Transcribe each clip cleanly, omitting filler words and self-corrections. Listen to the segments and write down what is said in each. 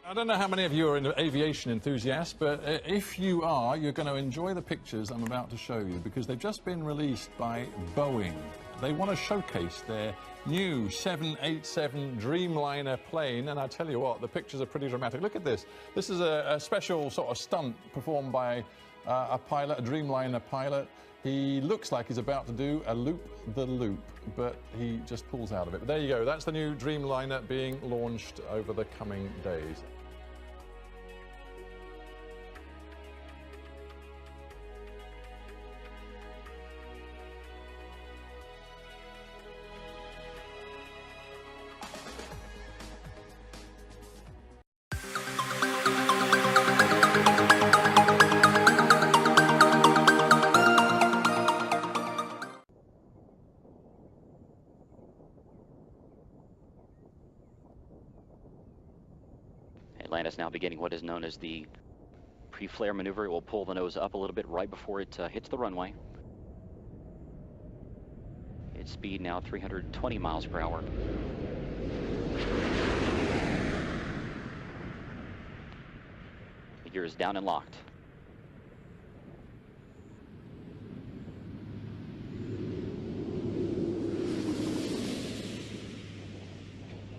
I don't know how many of you are aviation enthusiasts, but if you are, you're going to enjoy the pictures I'm about to show you because they've just been released by Boeing. They want to showcase their new 787 Dreamliner plane, and I tell you what, the pictures are pretty dramatic. Look at this. This is a special sort of stunt performed by a pilot, a Dreamliner pilot. He looks like he's about to do a loop-the-loop, but he just pulls out of it. But there you go. That's the new Dreamliner being launched over the coming days. Atlantis now beginning what is known as the pre-flare maneuver. It will pull the nose up a little bit right before it hits the runway. Its speed now 320 miles per hour. The gear is down and locked.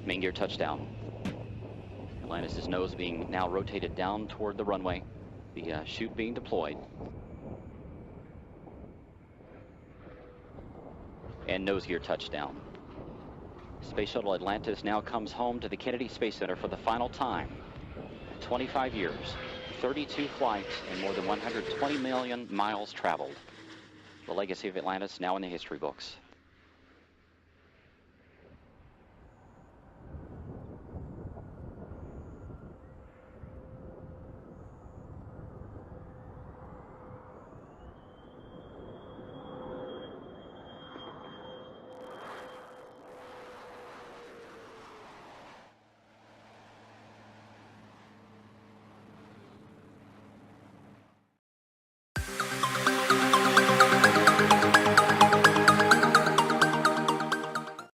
Main gear touchdown. Atlantis' nose being now rotated down toward the runway, the chute being deployed. And nose gear touchdown. Space Shuttle Atlantis now comes home to the Kennedy Space Center for the final time. 25 years, 32 flights, and more than 120 million miles traveled. The legacy of Atlantis now in the history books.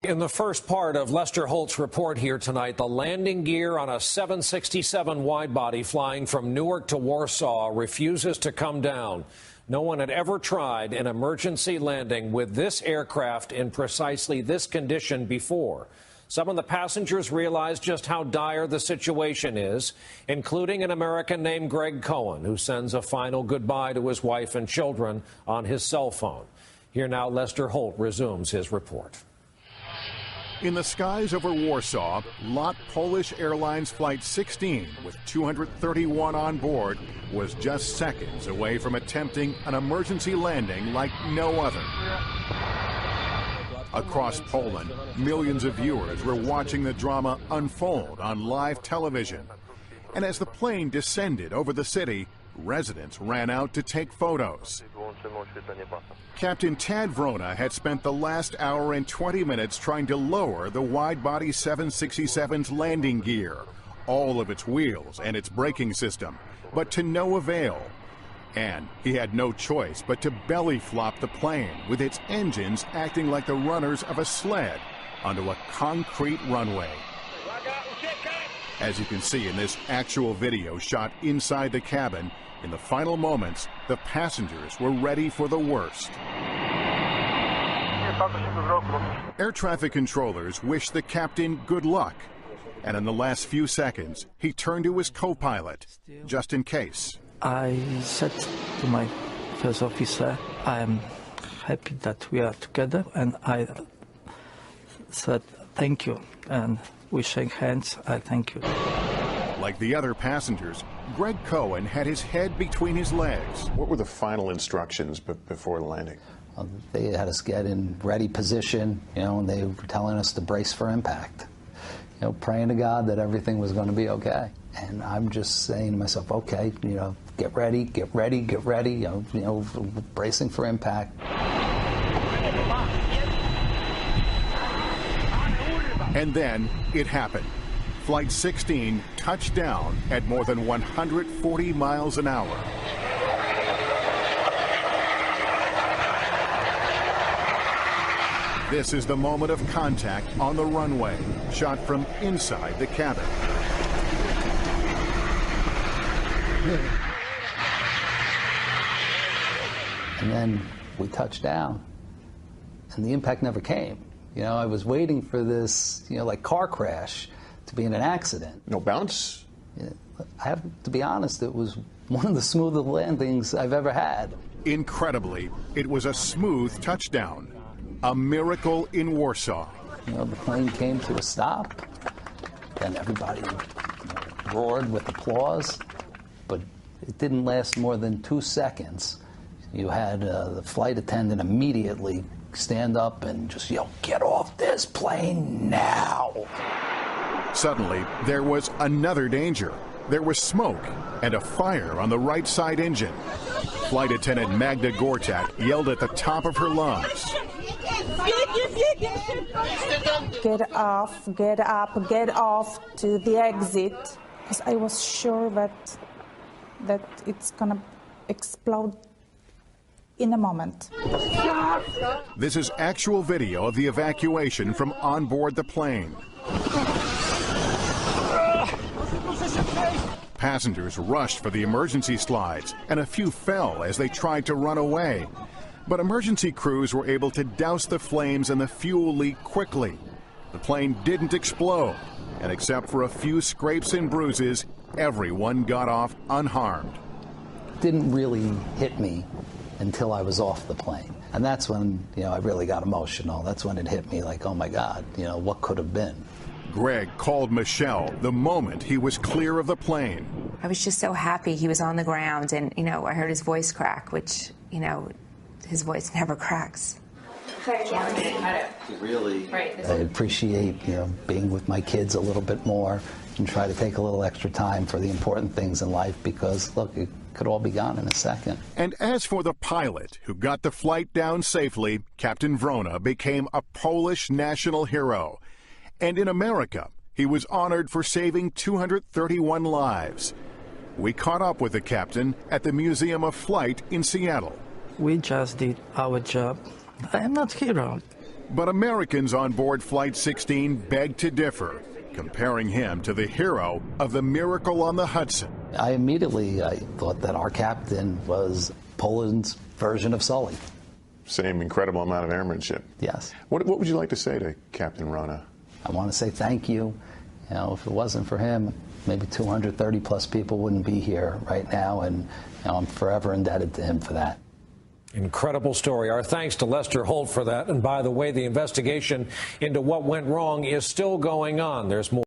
In the first part of Lester Holt's report here tonight, the landing gear on a 767 widebody flying from Newark to Warsaw refuses to come down. No one had ever tried an emergency landing with this aircraft in precisely this condition before. Some of the passengers realized just how dire the situation is, including an American named Greg Cohen, who sends a final goodbye to his wife and children on his cell phone. Here now, Lester Holt resumes his report. In the skies over Warsaw, LOT Polish Airlines Flight 16, with 231 on board, was just seconds away from attempting an emergency landing like no other. Across Poland, millions of viewers were watching the drama unfold on live television. And as the plane descended over the city, residents ran out to take photos. Captain Tad Vrona had spent the last hour and 20 minutes trying to lower the wide-body 767's landing gear, all of its wheels and its braking system, but to no avail. And he had no choice but to belly flop the plane, with its engines acting like the runners of a sled onto a concrete runway. As you can see in this actual video shot inside the cabin, in the final moments, the passengers were ready for the worst. Air traffic controllers wished the captain good luck, and in the last few seconds, he turned to his co-pilot, just in case. I said to my first officer, I am happy that we are together, and I said thank you, and we shake hands. I thank you. Like the other passengers, Greg Cohen had his head between his legs. What were the final instructions before the landing? They had us get in ready position, and they were telling us to brace for impact. Praying to God that everything was going to be okay. And I'm just saying to myself, okay, get ready, get ready, get ready, bracing for impact. And then it happened. Flight 16 touched down at more than 140 miles an hour. This is the moment of contact on the runway, shot from inside the cabin. And then we touched down, and the impact never came. You know, I was waiting for this, you know, like car crash to be in an accident. No bounce? I have to be honest, it was one of the smoothest landings I've ever had. Incredibly, it was a smooth touchdown. A miracle in Warsaw. You know, the plane came to a stop, and everybody roared with applause, but it didn't last more than 2 seconds. You had the flight attendant immediately stand up and just yell, "Get off this plane now!" Suddenly, there was another danger. There was smoke and a fire on the right side engine. Flight attendant Magda Gortat yelled at the top of her lungs. Get off, get up, get off to the exit. Because I was sure that it's gonna explode in a moment. This is actual video of the evacuation from on board the plane. Passengers rushed for the emergency slides, and a few fell as they tried to run away. But emergency crews were able to douse the flames and the fuel leak quickly. The plane didn't explode, and except for a few scrapes and bruises, everyone got off unharmed. It didn't really hit me until I was off the plane. And that's when, you know, I really got emotional. That's when it hit me like, oh my God, you know, what could have been? Greg called Michelle the moment he was clear of the plane. I was just so happy he was on the ground, and, you know, I heard his voice crack, which, you know, his voice never cracks. Really, I appreciate, you know, being with my kids a little bit more and try to take a little extra time for the important things in life because, look, it could all be gone in a second. And as for the pilot who got the flight down safely, Captain Wrona became a Polish national hero. And in America, he was honored for saving 231 lives. We caught up with the captain at the Museum of Flight in Seattle. We just did our job. I am not hero. But Americans on board Flight 16 begged to differ, comparing him to the hero of the Miracle on the Hudson. I thought that our captain was Poland's version of Sully. Same incredible amount of airmanship. Yes. What would you like to say to Captain Wrona? I want to say thank you. You know, if it wasn't for him, maybe 230 plus people wouldn't be here right now, and, you know, I'm forever indebted to him for that. Incredible story. Our thanks to Lester Holt for that. And by the way, the investigation into what went wrong is still going on. There's more.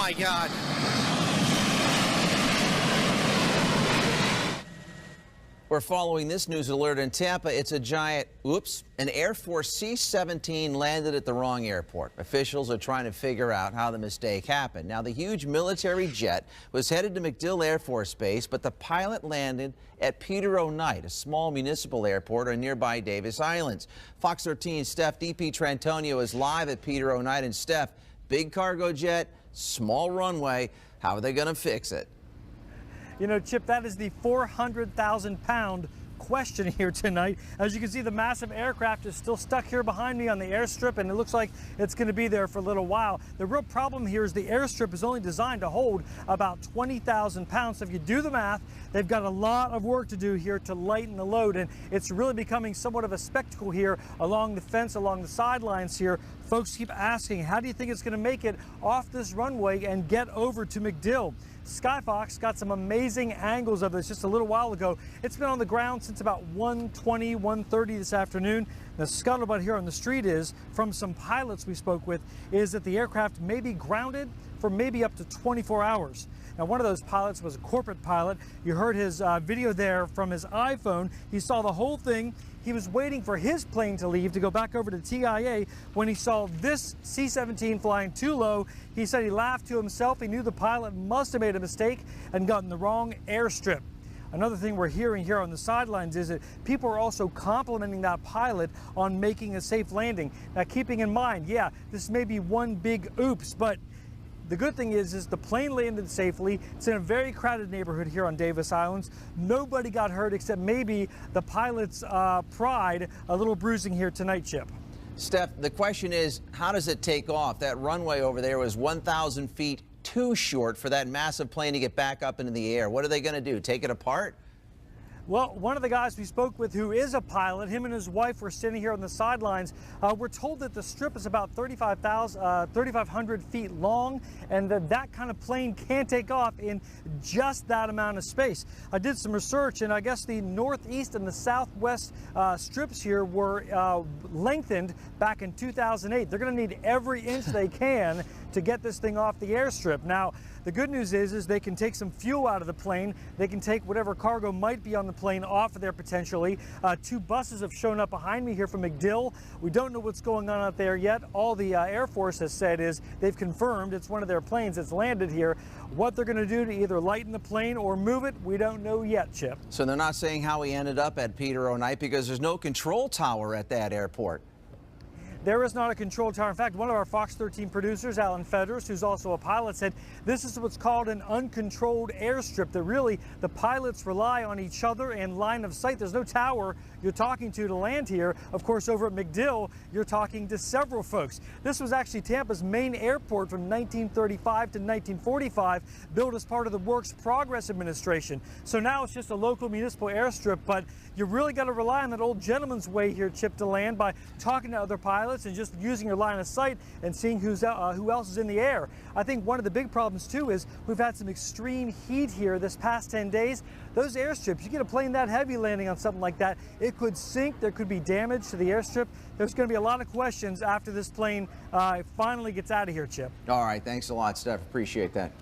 my God. We're following this news alert in Tampa. It's a giant, an Air Force C-17 landed at the wrong airport. Officials are trying to figure out how the mistake happened. Now, the huge military jet was headed to MacDill Air Force Base, but the pilot landed at Peter O. Knight, a small municipal airport on nearby Davis Islands. Fox 13's Steph DiPietrantonio is live at Peter O. Knight. And Steph, big cargo jet, small runway. How are they going to fix it? You know, Chip, that is the 400,000-pound question here tonight. As you can see, the massive aircraft is still stuck here behind me on the airstrip, and it looks like it's going to be there for a little while. The real problem here is the airstrip is only designed to hold about 20,000 pounds. So if you do the math, they've got a lot of work to do here to lighten the load, and it's really becoming somewhat of a spectacle here along the fence, along the sidelines here. Folks keep asking, how do you think it's going to make it off this runway and get over to MacDill? Skyfox got some amazing angles of this just a little while ago. It's been on the ground since about 1:20, 1:30 this afternoon. The scuttlebutt here on the street is, from some pilots we spoke with, is that the aircraft may be grounded for maybe up to 24 hours. Now, one of those pilots was a corporate pilot. You heard his video there from his iPhone. He saw the whole thing. He was waiting for his plane to leave to go back over to TIA when he saw this C-17 flying too low. He said he laughed to himself. He knew the pilot must have made a mistake and gotten the wrong airstrip. Another thing we're hearing here on the sidelines is that people are also complimenting that pilot on making a safe landing. Now, keeping in mind, yeah, this may be one big oops, but the good thing is the plane landed safely. It's in a very crowded neighborhood here on Davis Islands. Nobody got hurt except maybe the pilot's pride, a little bruising here tonight, Chip. Steph, the question is, how does it take off? That runway over there was 1,000 feet too short for that massive plane to get back up into the air. What are they going to do, take it apart? Well, one of the guys we spoke with who is a pilot, him and his wife were sitting here on the sidelines. We're told that the strip is about 3,500 feet long, and that kind of plane can't take off in just that amount of space. I did some research, and I guess the northeast and the southwest strips here were lengthened back in 2008. They're going to need every inch they can to get this thing off the airstrip. Now, the good news is they can take some fuel out of the plane. They can take whatever cargo might be on the plane off of there potentially. 2 buses have shown up behind me here from MacDill. We don't know what's going on out there yet. All the Air Force has said is they've confirmed it's one of their planes that's landed here. What they're going to do to either lighten the plane or move it, we don't know yet, Chip. So they're not saying how he ended up at Peter O. Knight because there's no control tower at that airport. There is not a control tower. In fact, one of our Fox 13 producers, Alan Fedders, who's also a pilot, said this is what's called an uncontrolled airstrip, that really the pilots rely on each other and line of sight. There's no tower you're talking to land here. Of course, over at MacDill, you're talking to several folks. This was actually Tampa's main airport from 1935 to 1945, built as part of the Works Progress Administration. So now it's just a local municipal airstrip, but you really got to rely on that old gentleman's way here, Chip, to land by talking to other pilots and just using your line of sight and seeing who else is in the air. I think one of the big problems too is we've had some extreme heat here this past 10 days. Those airstrips, you get a plane that heavy landing on something like that, it could sink, there could be damage to the airstrip. There's going to be a lot of questions after this plane finally gets out of here, Chip. All right, thanks a lot, Steph. Appreciate that.